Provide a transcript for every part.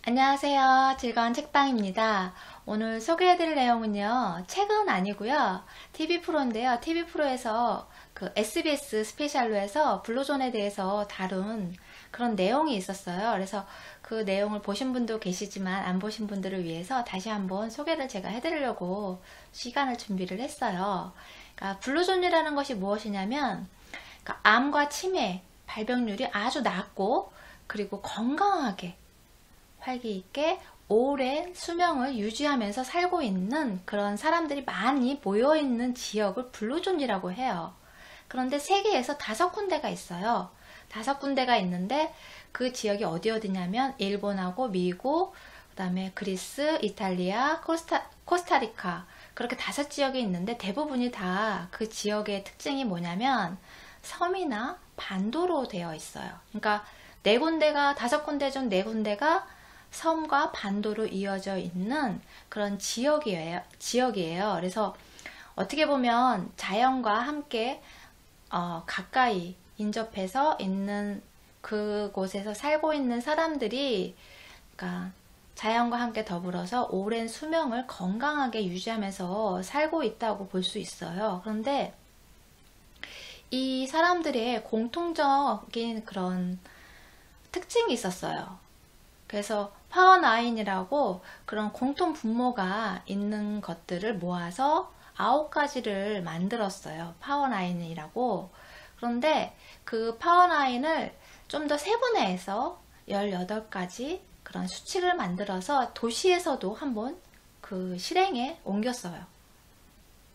안녕하세요. 즐거운 책방입니다. 오늘 소개해드릴 내용은요, 책은 아니고요, TV 프로인데요. TV 프로에서 그 SBS 스페셜로 해서 블루존에 대해서 다룬 그런 내용이 있었어요. 그래서 그 내용을 보신 분도 계시지만 안 보신 분들을 위해서 다시 한번 소개를 제가 해드리려고 시간을 준비를 했어요. 그러니까 블루존이라는 것이 무엇이냐면, 그러니까 암과 치매 발병률이 아주 낮고 그리고 건강하게 활기 있게 오랜 수명을 유지하면서 살고 있는 그런 사람들이 많이 모여있는 지역을 블루존이라고 해요. 그런데 세계에서 5군데가 있어요. 5군데가 있는데 그 지역이 어디냐면 일본하고 미국, 그 다음에 그리스, 이탈리아, 코스타리카 그렇게 5지역이 있는데 대부분이 다 그 지역의 특징이 뭐냐면 섬이나 반도로 되어 있어요. 그러니까 4군데가 5군데 중 4군데가 섬과 반도로 이어져 있는 그런 지역이에요. 그래서 어떻게 보면 자연과 함께 가까이 인접해서 있는 그곳에서 살고 있는 사람들이, 그러니까 자연과 함께 더불어서 오랜 수명을 건강하게 유지하면서 살고 있다고 볼 수 있어요. 그런데 이 사람들의 공통적인 그런 특징이 있었어요. 그래서 파워나인이라고 그런 공통 분모가 있는 것들을 모아서 9가지를 만들었어요. 파워나인이라고. 그런데 그 파워나인을 좀 더 세분화해서 18가지 그런 수칙을 만들어서 도시에서도 한번 그 실행에 옮겼어요.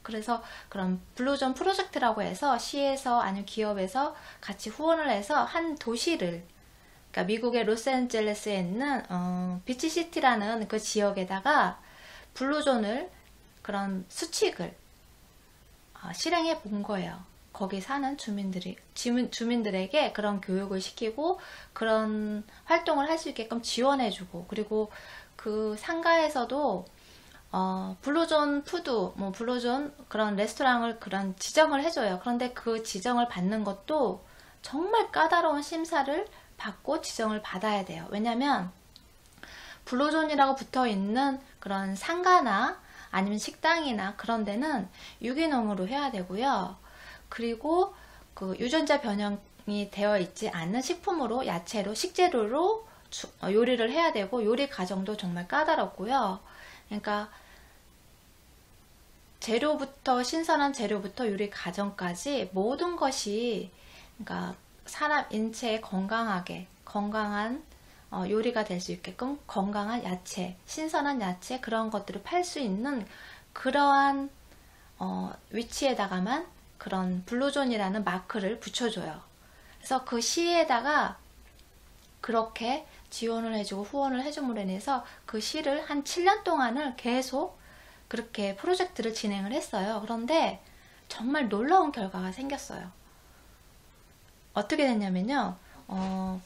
그래서 그런 블루존 프로젝트라고 해서 시에서 아니면 기업에서 같이 후원을 해서 한 도시를, 그러니까 미국의 로스앤젤레스에 있는 비치시티라는 그 지역에다가 블루존을 그런 수칙을 실행해 본 거예요. 거기 사는 주민들에게 그런 교육을 시키고 그런 활동을 할 수 있게끔 지원해주고, 그리고 그 상가에서도 블루존 푸드, 블루존 그런 레스토랑을 그런 지정을 해줘요. 그런데 그 지정을 받는 것도 정말 까다로운 심사를 받고 지정을 받아야 돼요. 왜냐면 블루존이라고 붙어 있는 그런 상가나 아니면 식당이나 그런 데는 유기농으로 해야 되고요. 그리고 그 유전자 변형이 되어 있지 않는 식품으로, 야채로, 식재료로 요리를 해야 되고, 요리 과정도 정말 까다롭고요. 그러니까 신선한 재료부터 요리 과정까지 모든 것이, 그러니까 사람 인체에 건강한 요리가 될 수 있게끔 건강한 야채, 신선한 야채, 그런 것들을 팔 수 있는 그러한 위치에다가만 그런 블루존이라는 마크를 붙여줘요. 그래서 그 시에다가 그렇게 지원을 해주고 후원을 해줌으로 인해서 그 시를 한 7년 동안을 계속 그렇게 프로젝트를 진행을 했어요. 그런데 정말 놀라운 결과가 생겼어요. 어떻게 됐냐면요,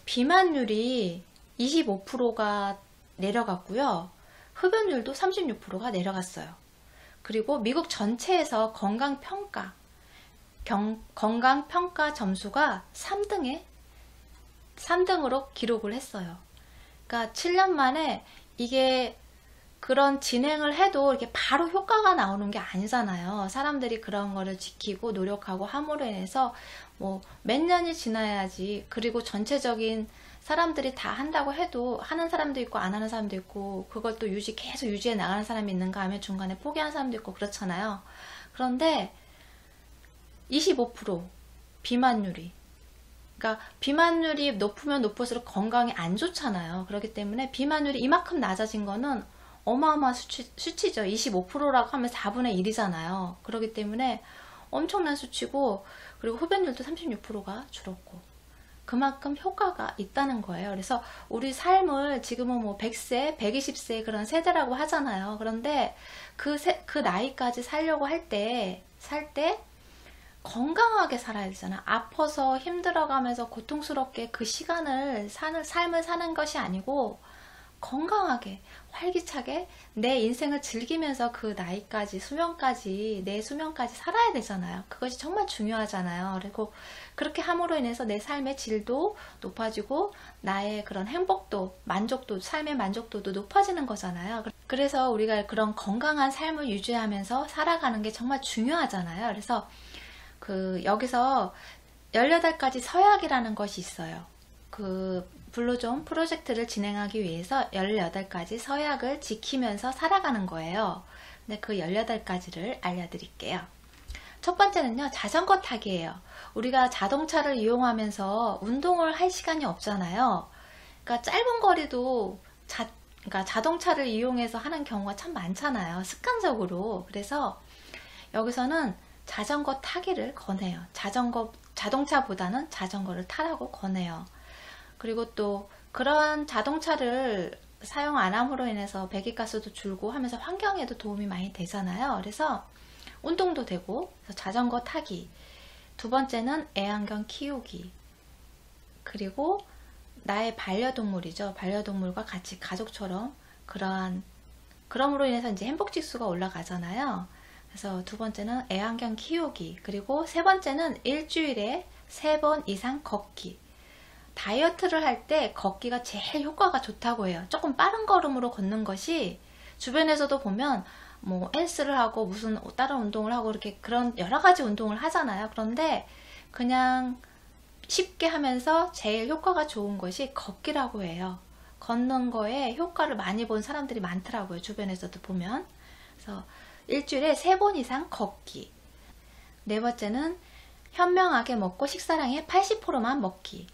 비만율이 25%가 내려갔고요, 흡연율도 36%가 내려갔어요. 그리고 미국 전체에서 건강평가 점수가 3등으로 기록을 했어요. 그러니까 7년 만에 이게 그런 진행을 해도 이렇게 바로 효과가 나오는 게 아니잖아요. 사람들이 그런 거를 지키고 노력하고 함으로 인해서 몇 년이 지나야지, 그리고 전체적인 사람들이 다 한다고 해도 하는 사람도 있고 안 하는 사람도 있고, 그걸 또 계속 유지해 나가는 사람이 있는가 하면 중간에 포기하는 사람도 있고 그렇잖아요. 그런데 25% 비만율이, 그러니까 비만율이 높으면 높을수록 건강이 안 좋잖아요. 그렇기 때문에 비만율이 이만큼 낮아진 거는 어마어마한 수치죠. 25%라고 하면 4분의 1이잖아요. 그렇기 때문에 엄청난 수치고, 그리고 흡연율도 36%가 줄었고, 그만큼 효과가 있다는 거예요. 그래서 우리 삶을 지금은 100세, 120세 그런 세대라고 하잖아요. 그런데 그 나이까지 살려고 살 때 건강하게 살아야 되잖아. 아파서 힘들어가면서 고통스럽게 그 시간을 삶을 사는 것이 아니고 건강하게 활기차게 내 인생을 즐기면서 그 나이까지 수명까지 내 수명까지 살아야 되잖아요. 그것이 정말 중요하잖아요. 그리고 그렇게 함으로 인해서 내 삶의 질도 높아지고 나의 그런 행복도 만족도 삶의 만족도도 높아지는 거잖아요. 그래서 우리가 그런 건강한 삶을 유지하면서 살아가는 게 정말 중요하잖아요. 그래서 여기서 18가지 서약이라는 것이 있어요. 그 블루존 프로젝트를 진행하기 위해서 18가지 서약을 지키면서 살아가는 거예요. 근데 그 18가지를 알려드릴게요. 첫 번째는요, 자전거 타기예요. 우리가 자동차를 이용하면서 운동을 할 시간이 없잖아요. 그러니까 짧은 거리도 그러니까 자동차를 이용해서 하는 경우가 참 많잖아요. 습관적으로. 그래서 여기서는 자전거 타기를 권해요. 자동차보다는 자전거를 타라고 권해요. 그리고 또 그러한 자동차를 사용 안 함으로 인해서 배기가스도 줄고 하면서 환경에도 도움이 많이 되잖아요. 그래서 운동도 되고, 그래서 자전거 타기. 두 번째는 애완견 키우기. 그리고 나의 반려동물이죠. 반려동물과 같이 가족처럼 그럼으로 인해서 이제 행복지수가 올라가잖아요. 그래서 두 번째는 애완견 키우기. 그리고 세 번째는 일주일에 3번 이상 걷기. 다이어트를 할 때 걷기가 제일 효과가 좋다고 해요. 조금 빠른 걸음으로 걷는 것이 주변에서도 보면 뭐 헬스를 하고 무슨 다른 운동을 하고 이렇게 그런 여러 가지 운동을 하잖아요. 그런데 그냥 쉽게 하면서 제일 효과가 좋은 것이 걷기라고 해요. 걷는 거에 효과를 많이 본 사람들이 많더라고요. 주변에서도 보면. 그래서 일주일에 3번 이상 걷기. 네 번째는 현명하게 먹고 식사량의 80%만 먹기.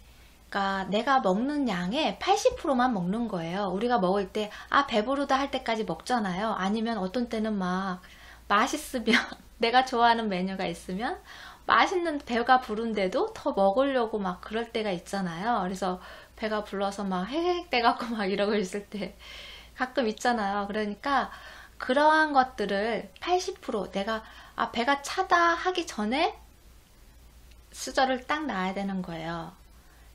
그러니까 내가 먹는 양의 80%만 먹는 거예요. 우리가 먹을 때 배부르다 할 때까지 먹잖아요. 아니면 어떤 때는 막 맛있으면 내가 좋아하는 메뉴가 있으면 맛있는 배가 부른데도 더 먹으려고 막 그럴 때가 있잖아요. 그래서 배가 불러서 막 헤헤 돼갖고 막 이러고 있을 때 가끔 있잖아요. 그러니까 그러한 것들을 80% 내가 배가 차다 하기 전에 수저를 딱 놔야 되는 거예요.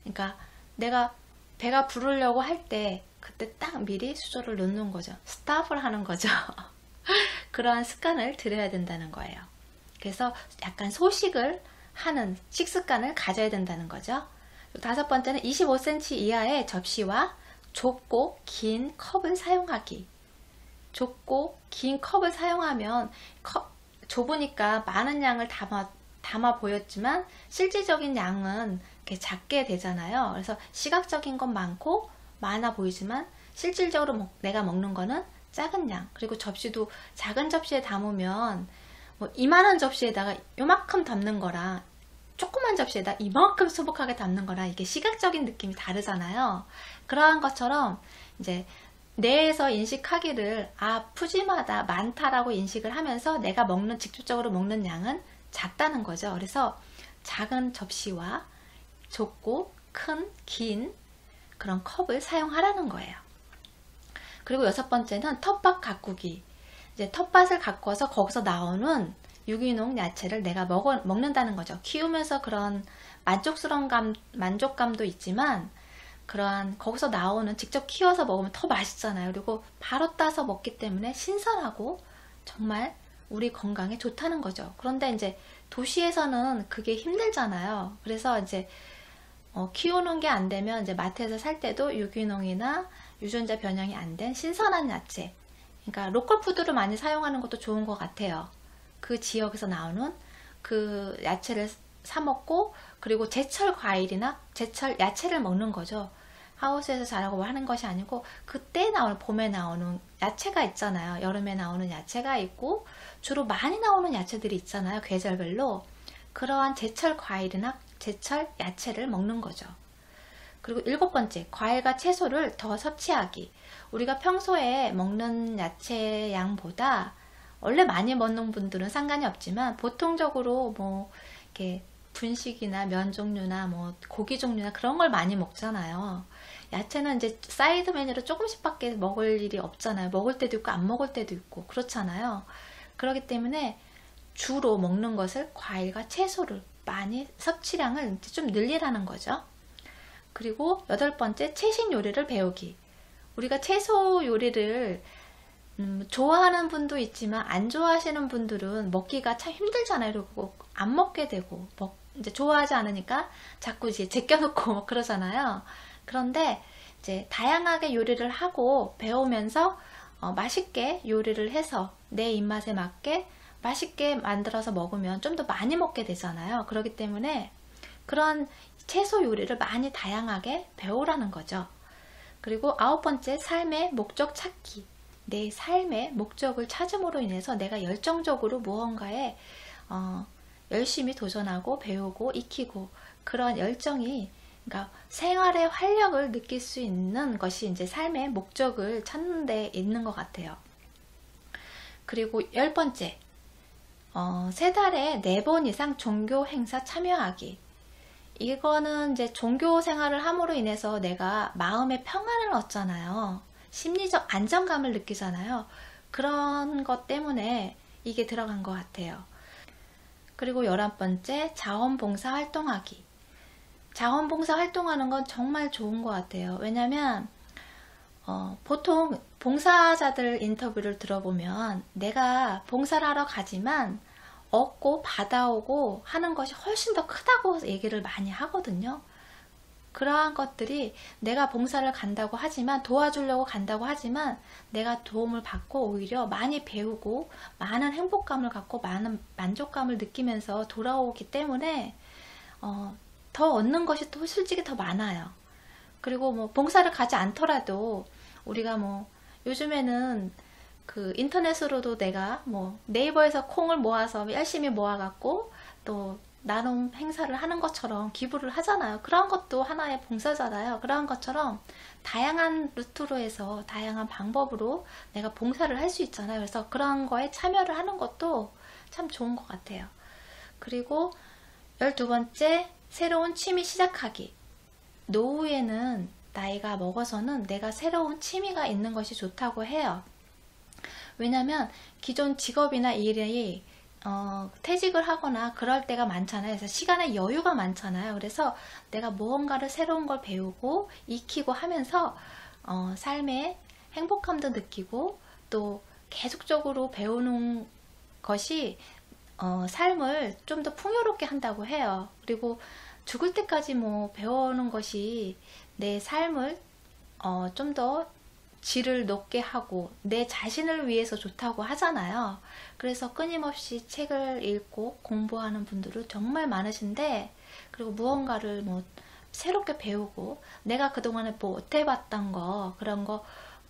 그러니까 내가 배가 부르려고 할 때 그때 딱 미리 수저를 놓는 거죠. 스탑을 하는 거죠. 그러한 습관을 들여야 된다는 거예요. 그래서 약간 소식을 하는 식습관을 가져야 된다는 거죠. 다섯 번째는 25cm 이하의 접시와 좁고 긴 컵을 사용하기. 좁고 긴 컵을 사용하면 좁으니까 많은 양을 담아 보였지만 실질적인 양은 이렇게 작게 되잖아요. 그래서 시각적인 건 많아 보이지만 실질적으로 내가 먹는 거는 작은 양. 그리고 접시도 작은 접시에 담으면 뭐 이만한 접시에다가 요만큼 담는 거랑 조그만 접시에다 이만큼 수북하게 담는 거랑 이게 시각적인 느낌이 다르잖아요. 그러한 것처럼 이제 뇌에서 인식하기를 푸짐하다, 많다라고 인식을 하면서 내가 직접적으로 먹는 양은 작다는 거죠. 그래서 작은 접시와 좁고 큰, 긴 그런 컵을 사용하라는 거예요. 그리고 여섯 번째는 텃밭 가꾸기. 이제 텃밭을 가꿔서 거기서 나오는 유기농 야채를 내가 먹는다는 거죠. 키우면서 그런 만족감도 있지만 거기서 나오는 직접 키워서 먹으면 더 맛있잖아요. 그리고 바로 따서 먹기 때문에 신선하고 정말 우리 건강에 좋다는 거죠. 그런데 이제 도시에서는 그게 힘들잖아요. 그래서 이제 키우는 게 안 되면 이제 마트에서 살 때도 유기농이나 유전자 변형이 안 된 신선한 야채, 그러니까 로컬 푸드를 많이 사용하는 것도 좋은 것 같아요. 그 지역에서 나오는 그 야채를 사 먹고, 그리고 제철 과일이나 제철 야채를 먹는 거죠. 하우스에서 자라고 하는 것이 아니고 그때 나오는, 봄에 나오는 야채가 있잖아요. 여름에 나오는 야채가 있고 주로 많이 나오는 야채들이 있잖아요. 계절별로. 그러한 제철 과일이나 제철 야채를 먹는 거죠. 그리고 일곱 번째, 과일과 채소를 더 섭취하기. 우리가 평소에 먹는 야채 양보다 원래 많이 먹는 분들은 상관이 없지만 보통적으로 뭐 이렇게 분식이나 면 종류나 뭐 고기 종류나 그런 걸 많이 먹잖아요. 야채는 이제 사이드 메뉴로 조금씩밖에 먹을 일이 없잖아요. 먹을 때도 있고 안 먹을 때도 있고 그렇잖아요. 그렇기 때문에 주로 먹는 것을 과일과 채소를 많이 섭취량을 좀 늘리라는 거죠. 그리고 여덟 번째, 채식 요리를 배우기. 우리가 채소 요리를 좋아하는 분도 있지만 안 좋아하시는 분들은 먹기가 참 힘들잖아요. 그리고 안 먹게 되고 이제 좋아하지 않으니까 자꾸 이제 제껴놓고 뭐 그러잖아요. 그런데 이제 다양하게 요리를 하고 배우면서 맛있게 요리를 해서 내 입맛에 맞게 맛있게 만들어서 먹으면 좀 더 많이 먹게 되잖아요. 그렇기 때문에 그런 채소 요리를 많이 다양하게 배우라는 거죠. 그리고 9번째, 삶의 목적 찾기. 내 삶의 목적을 찾음으로 인해서 내가 열정적으로 무언가에 열심히 도전하고 배우고 익히고 그런 열정이, 그러니까 생활의 활력을 느낄 수 있는 것이 이제 삶의 목적을 찾는 데 있는 것 같아요. 그리고 10번째, 3달에 4번 이상 종교 행사 참여하기. 이거는 이제 종교 생활을 함으로 인해서 내가 마음의 평안을 얻잖아요. 심리적 안정감을 느끼잖아요. 그런 것 때문에 이게 들어간 것 같아요. 그리고 11번째, 자원봉사 활동하기. 자원봉사 활동하는 건 정말 좋은 것 같아요. 왜냐면 보통 봉사자들 인터뷰를 들어보면 내가 봉사를 하러 가지만 얻고 받아오고 하는 것이 훨씬 더 크다고 얘기를 많이 하거든요. 그러한 것들이 내가 봉사를 간다고 하지만, 도와주려고 간다고 하지만 내가 도움을 받고 오히려 많이 배우고 많은 행복감을 갖고 많은 만족감을 느끼면서 돌아오기 때문에 더 얻는 것이 또 솔직히 더 많아요. 그리고 뭐 봉사를 가지 않더라도 우리가 뭐 요즘에는 그 인터넷으로도 내가 뭐 네이버에서 콩을 모아서 열심히 모아갖고 또 나눔 행사를 하는 것처럼 기부를 하잖아요. 그런 것도 하나의 봉사잖아요. 그런 것처럼 다양한 루트로 해서 다양한 방법으로 내가 봉사를 할 수 있잖아요. 그래서 그런 거에 참여를 하는 것도 참 좋은 것 같아요. 그리고 12번째, 새로운 취미 시작하기. 노후에는 나이가 먹어서는 내가 새로운 취미가 있는 것이 좋다고 해요. 왜냐면 기존 직업이나 일이 퇴직을 하거나 그럴 때가 많잖아요. 그래서 시간의 여유가 많잖아요. 그래서 내가 무언가를 새로운 걸 배우고 익히고 하면서 삶의 행복감도 느끼고 또 계속적으로 배우는 것이 삶을 좀 더 풍요롭게 한다고 해요. 그리고 죽을 때까지 뭐 배우는 것이 내 삶을 좀 더 질을 높게 하고 내 자신을 위해서 좋다고 하잖아요. 그래서 끊임없이 책을 읽고 공부하는 분들은 정말 많으신데, 그리고 무언가를 뭐 새롭게 배우고 내가 그동안에 못 해봤던 거, 그런 거,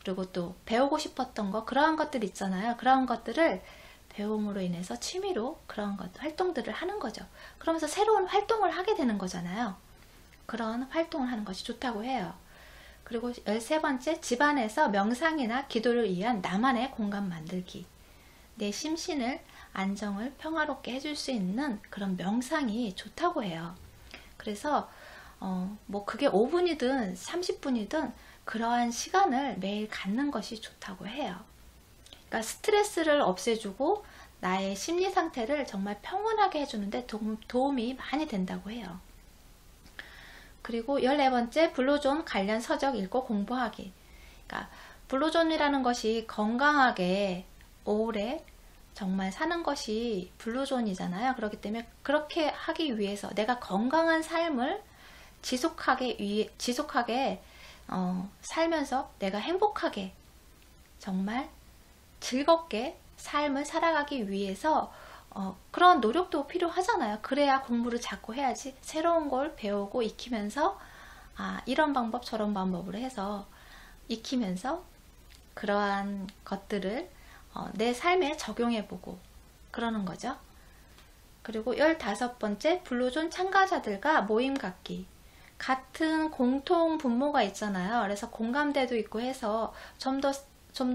그리고 또 배우고 싶었던 거, 그러한 것들 있잖아요. 그런 것들을 배움으로 인해서 취미로 그런 활동들을 하는 거죠. 그러면서 새로운 활동을 하게 되는 거잖아요. 그런 활동을 하는 것이 좋다고 해요. 그리고 13번째, 집안에서 명상이나 기도를 위한 나만의 공간 만들기. 내 심신을 안정을 평화롭게 해줄 수 있는 그런 명상이 좋다고 해요. 그래서 뭐 그게 5분이든 30분이든 그러한 시간을 매일 갖는 것이 좋다고 해요. 그러니까 스트레스를 없애주고 나의 심리 상태를 정말 평온하게 해주는데 도움이 많이 된다고 해요. 그리고 14번째, 블루존 관련 서적 읽고 공부하기. 그러니까 블루존이라는 것이 건강하게 오래 정말 사는 것이 블루존이잖아요. 그렇기 때문에 그렇게 하기 위해서 내가 건강한 삶을 지속하게 살면서 내가 행복하게 정말 즐겁게 삶을 살아가기 위해서 그런 노력도 필요하잖아요. 그래야 공부를 자꾸 해야지. 새로운 걸 배우고 익히면서 이런 방법 저런 방법으로 해서 익히면서 그러한 것들을 내 삶에 적용해보고 그러는 거죠. 그리고 15번째, 블루존 참가자들과 모임 갖기. 같은 공통 분모가 있잖아요. 그래서 공감대도 있고 해서 좀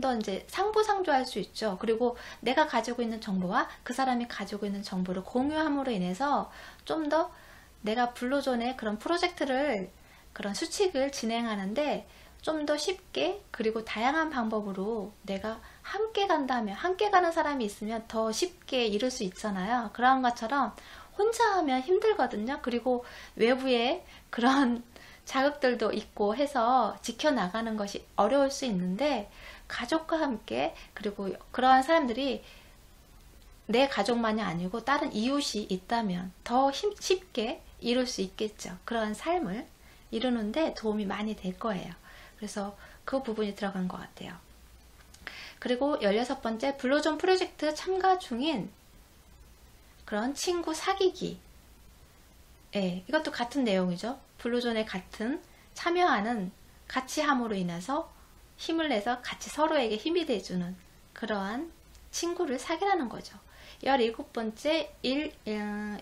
더 이제 상부상조할 수 있죠. 그리고 내가 가지고 있는 정보와 그 사람이 가지고 있는 정보를 공유함으로 인해서 좀 더 내가 블루존의 그런 프로젝트를, 그런 수칙을 진행하는데 좀 더 쉽게, 그리고 다양한 방법으로 내가 함께 간다면, 함께 가는 사람이 있으면 더 쉽게 이룰 수 있잖아요. 그런 것처럼 혼자 하면 힘들거든요. 그리고 외부에 그런 자극들도 있고 해서 지켜나가는 것이 어려울 수 있는데, 가족과 함께, 그리고 그러한 사람들이 내 가족만이 아니고 다른 이웃이 있다면 더 쉽게 이룰 수 있겠죠. 그러한 삶을 이루는데 도움이 많이 될 거예요. 그래서 그 부분이 들어간 것 같아요. 그리고 16번째, 블루존 프로젝트 참가 중인 그런 친구 사귀기. 예, 이것도 같은 내용이죠. 블루존에 같은 참여하는, 같이 함으로 인해서 힘을 내서 같이 서로에게 힘이 돼주는 그러한 친구를 사귀라는 거죠. 17번째,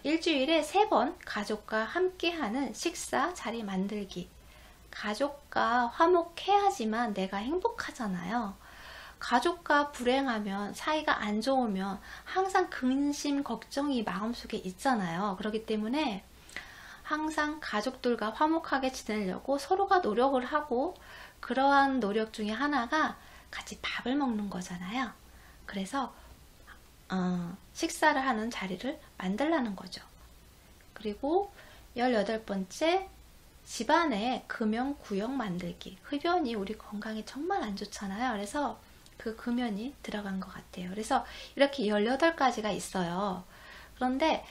일주일에 3번 가족과 함께하는 식사 자리 만들기. 가족과 화목해야지만 내가 행복하잖아요. 가족과 불행하면, 사이가 안 좋으면 항상 근심, 걱정이 마음속에 있잖아요. 그렇기 때문에 항상 가족들과 화목하게 지내려고 서로가 노력을 하고, 그러한 노력 중에 하나가 같이 밥을 먹는 거잖아요. 그래서 식사를 하는 자리를 만들라는 거죠. 그리고 18번째, 집안에 금연 구역 만들기. 흡연이 우리 건강에 정말 안 좋잖아요. 그래서 그 금연이 들어간 것 같아요. 그래서 이렇게 18가지가 있어요. 그런데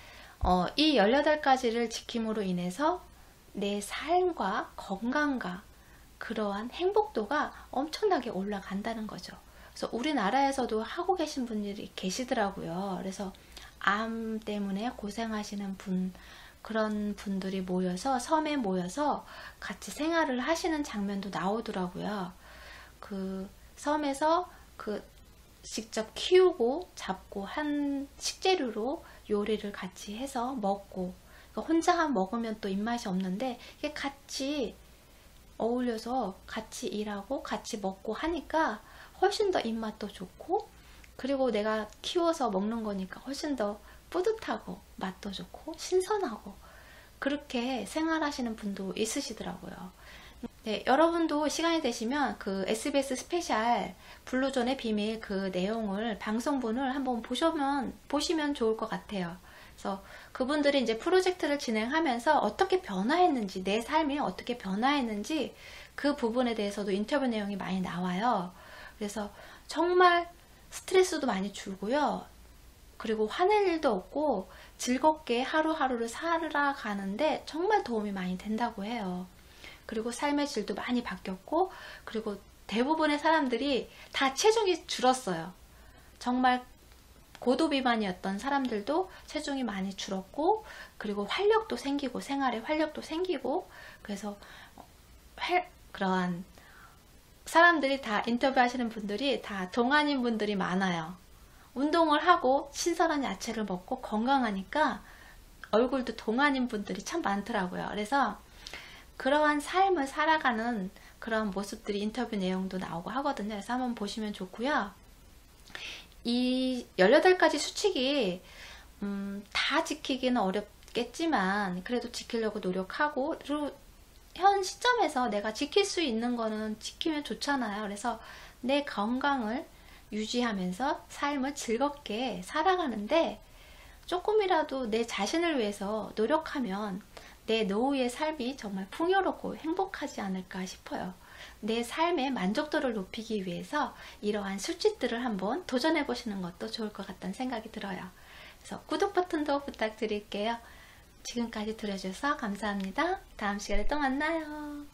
이 18가지를 지킴으로 인해서 내 삶과 건강과 그러한 행복도가 엄청나게 올라간다는 거죠. 그래서 우리나라에서도 하고 계신 분들이 계시더라고요. 그래서 암 때문에 고생하시는 그런 분들이 모여서, 섬에 모여서 같이 생활을 하시는 장면도 나오더라고요. 그 섬에서 직접 키우고 잡고 한 식재료로 요리를 같이 해서 먹고, 그러니까 혼자 먹으면 또 입맛이 없는데 이게 같이 어울려서 같이 일하고 같이 먹고 하니까 훨씬 더 입맛도 좋고, 그리고 내가 키워서 먹는 거니까 훨씬 더 뿌듯하고 맛도 좋고 신선하고, 그렇게 생활하시는 분도 있으시더라고요. 네, 여러분도 시간이 되시면 그 SBS 스페셜 블루존의 비밀 그 내용을, 방송분을 한번 보시면 좋을 것 같아요. 그래서 그분들이 이제 프로젝트를 진행하면서 어떻게 변화했는지, 내 삶이 어떻게 변화했는지 그 부분에 대해서도 인터뷰 내용이 많이 나와요. 그래서 정말 스트레스도 많이 줄고요. 그리고 화낼 일도 없고 즐겁게 하루하루를 살아가는데 정말 도움이 많이 된다고 해요. 그리고 삶의 질도 많이 바뀌었고, 그리고 대부분의 사람들이 다 체중이 줄었어요. 정말 고도 비만이었던 사람들도 체중이 많이 줄었고, 그리고 활력도 생기고, 생활에 활력도 생기고, 그래서 그러한 사람들이 다, 인터뷰 하시는 분들이 다 동안인 분들이 많아요. 운동을 하고 신선한 야채를 먹고 건강하니까 얼굴도 동안인 분들이 참 많더라고요. 그래서 그러한 삶을 살아가는 그런 모습들이 인터뷰 내용도 나오고 하거든요. 그래서 한번 보시면 좋고요. 이 18가지 수칙이 다 지키기는 어렵겠지만 그래도 지키려고 노력하고, 그리고 현 시점에서 내가 지킬 수 있는 거는 지키면 좋잖아요. 그래서 내 건강을 유지하면서 삶을 즐겁게 살아가는데 조금이라도 내 자신을 위해서 노력하면 내 노후의 삶이 정말 풍요롭고 행복하지 않을까 싶어요. 내 삶의 만족도를 높이기 위해서 이러한 수칙들을 한번 도전해 보시는 것도 좋을 것 같다는 생각이 들어요. 그래서 구독 버튼도 부탁드릴게요. 지금까지 들어주셔서 감사합니다. 다음 시간에 또 만나요.